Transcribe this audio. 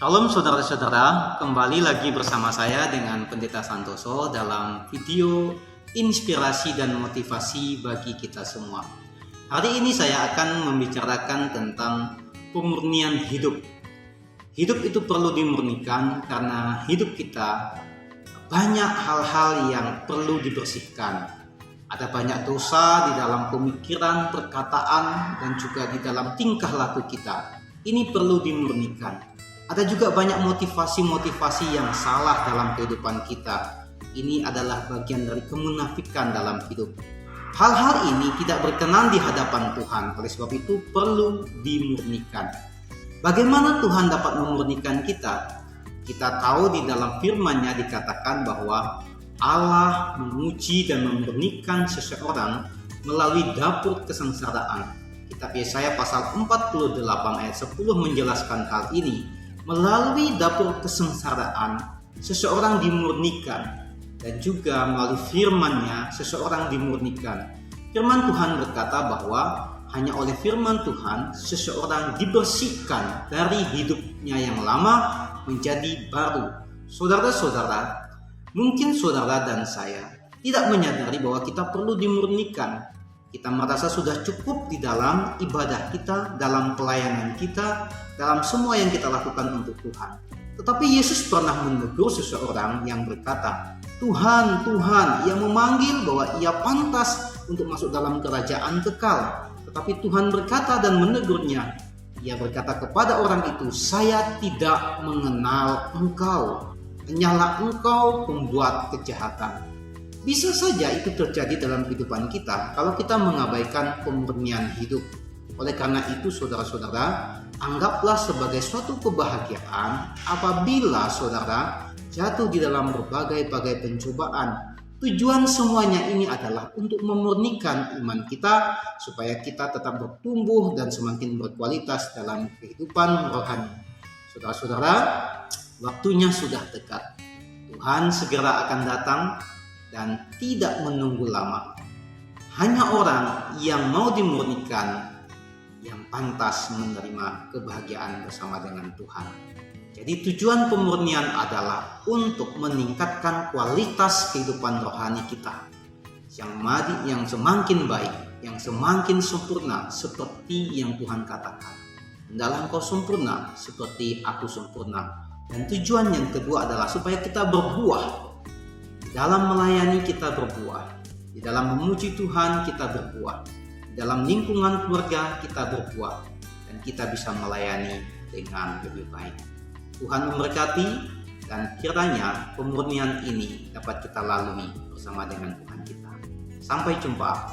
Shalom saudara-saudara, kembali lagi bersama saya dengan Pendeta Santoso dalam video inspirasi dan motivasi bagi kita semua. Hari ini saya akan membicarakan tentang pemurnian hidup. Hidup itu perlu dimurnikan karena hidup kita banyak hal-hal yang perlu dibersihkan. Ada banyak dosa di dalam pemikiran, perkataan, dan juga di dalam tingkah laku kita. Ini perlu dimurnikan. Ada juga banyak motivasi-motivasi yang salah dalam kehidupan kita. Ini adalah bagian dari kemunafikan dalam hidup. Hal-hal ini tidak berkenan di hadapan Tuhan. Oleh sebab itu perlu dimurnikan. Bagaimana Tuhan dapat memurnikan kita? Kita tahu di dalam firman-Nya dikatakan bahwa Allah menguji dan memurnikan seseorang melalui dapur kesengsaraan. Kitab Yesaya pasal 48 ayat 10 menjelaskan hal ini. Melalui dapur kesengsaraan, seseorang dimurnikan, dan juga melalui firman-Nya seseorang dimurnikan. Firman Tuhan berkata bahwa hanya oleh firman Tuhan seseorang dibersihkan dari hidupnya yang lama menjadi baru. Saudara-saudara, mungkin saudara dan saya tidak menyadari bahwa kita perlu dimurnikan. Kita merasa sudah cukup di dalam ibadah kita, dalam pelayanan kita, dalam semua yang kita lakukan untuk Tuhan. Tetapi Yesus pernah menegur seseorang yang berkata, Tuhan, Tuhan, yang memanggil bahwa ia pantas untuk masuk dalam kerajaan kekal. Tetapi Tuhan berkata dan menegurnya. Ia berkata kepada orang itu, saya tidak mengenal engkau. Hanyalah engkau pembuat kejahatan. Bisa saja itu terjadi dalam kehidupan kita kalau kita mengabaikan pemurnian hidup. Oleh karena itu saudara-saudara, anggaplah sebagai suatu kebahagiaan apabila saudara jatuh di dalam berbagai-bagai pencobaan. Tujuan semuanya ini adalah untuk memurnikan iman kita supaya kita tetap bertumbuh dan semakin berkualitas dalam kehidupan rohani. Saudara-saudara, waktunya sudah dekat. Tuhan segera akan datang dan tidak menunggu lama. Hanya orang yang mau dimurnikan yang pantas menerima kebahagiaan bersama dengan Tuhan. Jadi tujuan pemurnian adalah untuk meningkatkan kualitas kehidupan rohani kita yang semakin baik, yang semakin sempurna seperti yang Tuhan katakan. Hendaklah engkau sempurna seperti aku sempurna. Dan tujuan yang kedua adalah supaya kita berbuah. Dalam melayani kita berbuah, di dalam memuji Tuhan kita berbuah, di dalam lingkungan keluarga kita berbuah, dan kita bisa melayani dengan lebih baik. Tuhan memberkati, dan kiranya pemurnian ini dapat kita lalui bersama dengan Tuhan kita. Sampai jumpa.